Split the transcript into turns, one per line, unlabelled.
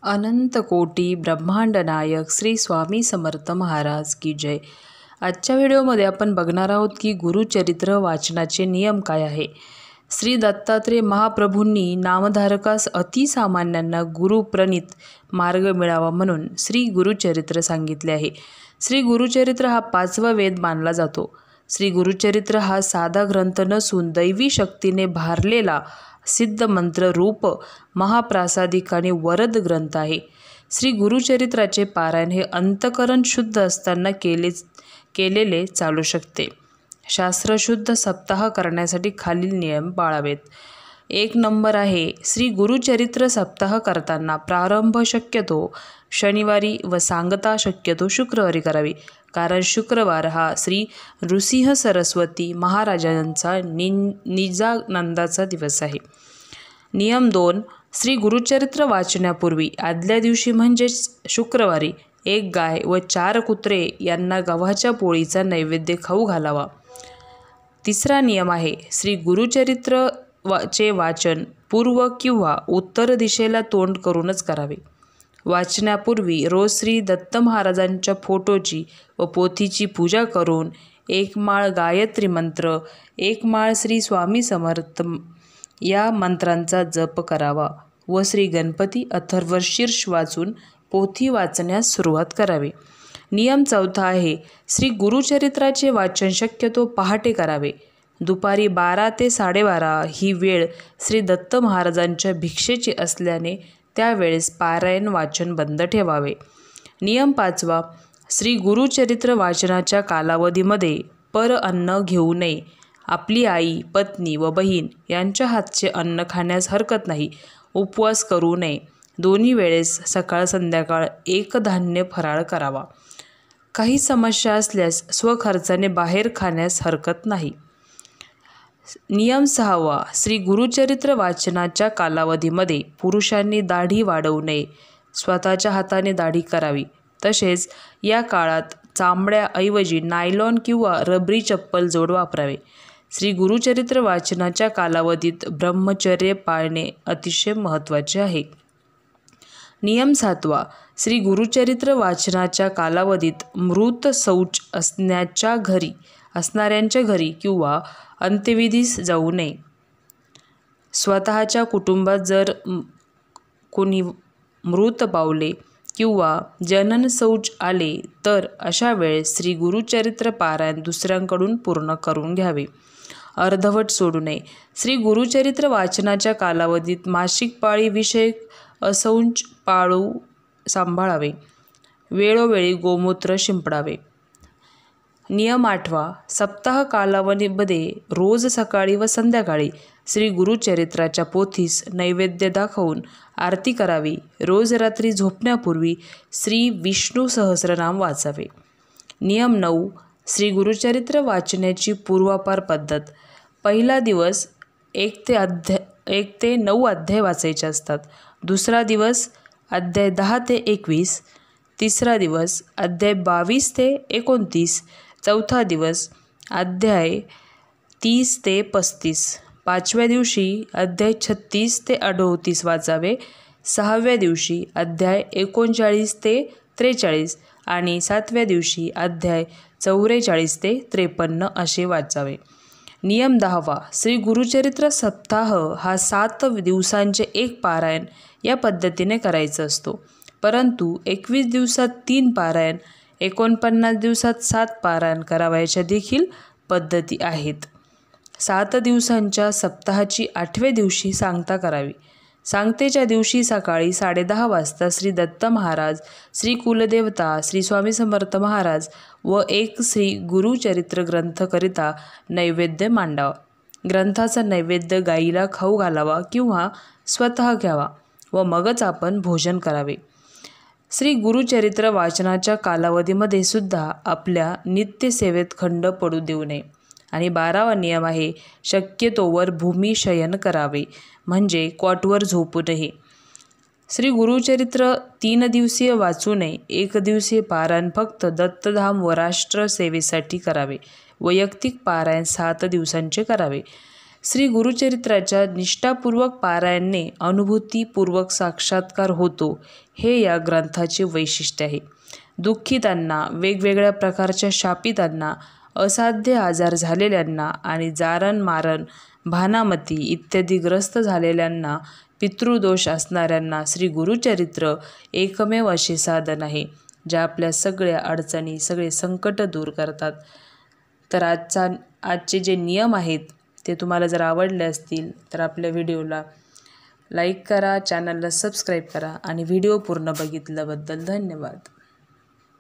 अनंत कोटी ब्रह्मांड नायक श्री स्वामी समर्थ महाराज की जय। आजच्या व्हिडिओमध्ये आपण बघणार आहोत की गुरुचरित्र वाचनाचे नियम काय आहे। श्री दत्तात्रेय महाप्रभूंनी नामधारकास अतिसामान्यांना गुरुप्रणीत मार्ग मिळावा म्हणून श्री गुरुचरित्र सांगितले आहे। श्री गुरुचरित्र हा 5वा वेद मानला जातो। श्री गुरुचरित्र हा साधा ग्रंथ नसून दैवी शक्तीने भारलेला सिद्ध मंत्र रूप महाप्रासादिक आणि वरद ग्रंथ आहे। श्री गुरुचरित्राचे पारायण हे अंतकरण शुद्ध असताना केलेले चालू शकते। शास्त्रशुद्ध सप्ताह करण्यासाठी खालील नियम पाळावेत। 1 नंबर आहे, श्री गुरुचरित्र सप्ताह करताना प्रारंभ शक्यतो शनिवारी व सांगता शक्यतो शुक्रवारी करावी, कारण शुक्रवार हा श्री नृसिंह सरस्वती महाराजांचा निजानंदाचा दिवस आहे। नियम 2, श्री गुरुचरित्र वाचण्यापूर्वी आदल्या दिवशी म्हणजेच शुक्रवारी 1 गाय व 4 कुत्रे यांना गव्हाच्या पोळीचा नैवेद्य खाऊ घालावा। 3रा नियम आहे, श्री गुरुचरित्र चे वाचन पूर्व किंवा उत्तर दिशेला तोंड करूनच करावे। वाचण्यापूर्वी रोज श्री दत्त महाराजांच्या फोटोची व पोथीची पूजा करून 1 माळ गायत्री मंत्र, 1 माळ श्री स्वामी समर्थ या मंत्रांचा जप करावा व श्री गणपती अथर्वशीर्ष वाचून पोथी वाचण्यास सुरुवात करावी। नियम 4 आहे, श्री गुरुचरित्राचे वाचन शक्यतो पहाटे करावे। दुपारी 12 ते 12:30 ही वेळ श्री दत्त महाराजांच्या भिक्षेची असल्याने त्यावेळेस पारायण वाचन बंद ठेवावे। नियम 5, श्री गुरुचरित्र वाचनाच्या कालावधीमध्ये पर अन्न घेऊ नये। आपली आई, पत्नी व बहीण यांच्या हातचे अन्न खाण्यास हरकत नाही। उपवास करू नये। दोन्ही वेळेस सकाळ संध्याकाळ एकधान्य फराळ करावा। काही समस्या असल्यास स्वखर्चाने बाहेर खाण्यास हरकत नाही। नियम 6, श्री गुरुचरित्र वाचनाच्या कालावधीमध्ये पुरुषांनी दाढी वाढवू नये। स्वतःच्या हाताने दाढी करावी। तसेच या काळात चामड्याऐवजी नायलॉन किंवा रबरी चप्पल जोड वापरावे। श्री गुरुचरित्र वाचनाच्या कालावधीत ब्रह्मचर्य पाळणे अतिशय महत्त्वाचे आहे। नियम 7, श्री गुरुचरित्र वाचनाच्या कालावधीत मृत शौच असणाऱ्यांच्या घरी किंवा अंत्यविधीस जाऊ नये। स्वतःच्या कुटुंबात जर कोणी मृत पावले किंवा जनन शौच आले तर अशा वेळेस श्री गुरुचरित्र पारायण दुसऱ्यांकडून पूर्ण करून घ्यावे, अर्धवट सोडू नये। श्री गुरुचरित्र वाचनाच्या कालावधीत मासिक पाळी विषयक अशौच पाळू सांभाळावे। वेळोवेळी गोमूत्र शिंपडावे। नियम 8, सप्ताह कालावधीमध्ये रोज सकाळी व संध्याकाळी श्री गुरुचरित्राच्या पोथीस नैवेद्य दाखवून आरती करावी। रोज रात्री झोपण्यापूर्वी श्री विष्णू सहस्रनाम वाचावे। नियम 9, श्री गुरुचरित्र वाचण्याची पूर्वापार पद्धत। पहिला दिवस 1 ते 9 अध्याय वाचायचे असतात। दुसरा दिवस अध्याय 10 ते 21, तिसरा दिवस अध्याय 22 ते 29, चौथा दिवस अध्याय 30 ते 35, 5व्या दिवशी अध्याय 36 ते 38 वाचावे, 6व्या दिवशी अध्याय 39 ते 43 आणि 7व्या दिवशी अध्याय 44 ते 53 असे वाचावे। नियम 10, श्री गुरुचरित्र सप्ताह हा 7 दिवसांचे 1 पारायण या पद्धतीने करायचा असतो, परंतु 21 दिवसात 3 पारायण, 49 दिवसात 7 पारायण करावयाच्या देखील पद्धती आहेत। 7 दिवसांच्या सप्ताहाची 8व्या दिवशी सांगता करावी। सांगतेच्या दिवशी सकाळी 10:30 वाजता श्री दत्त महाराज, श्री कुलदेवता श्री स्वामी समर्थ महाराज व 1 श्री गुरुचरित्र ग्रंथकरिता नैवेद्य मांडावा। ग्रंथाचा नैवेद्य गाईला खाऊ घालावा किंवा स्वतः घ्यावा व मगच आपण भोजन करावे। श्री गुरुचरित्र वाचनाच्या कालावधीमध्ये सुद्धा आपल्या नित्यसेवेत खंड पडू देऊ नये। आणि 12वा नियम आहे, शक्यतोवर भूमिशयन करावे, म्हणजे कॉटवर झोपू नये। श्री गुरुचरित्र 3 दिवसीय वाचू नये। 1 दिवसीय पारायण फक्त दत्तधाम व राष्ट्र सेवेसाठी करावे। वैयक्तिक पारायण 7 दिवसांचे करावे। श्री गुरुचरित्राच्या निष्ठापूर्वक पारायणाने अनुभूतीपूर्वक साक्षात्कार होतो, हे या ग्रंथाचे वैशिष्ट्य आहे. दुःखितांना, वेगवेगळ्या प्रकारच्या शापितांना, असाध्य आजार झालेल्यांना आणि जारण मारण, भानामती इत्यादी ग्रस्त झालेल्यांना, पितृदोष असणाऱ्यांना श्री गुरुचरित्र एकमेव असे साधन आहे, जे आपल्या सगळ्या अडचणी, सगळे संकट दूर करतात. तर आजचे जे नियम आहेत ते तुम्हाला जर आवडले असतील तर आपल्या व्हिडिओला लाईक करा, चॅनलला सबस्क्राईब करा आणि व्हिडिओ पूर्ण बघितल्याबद्दल धन्यवाद.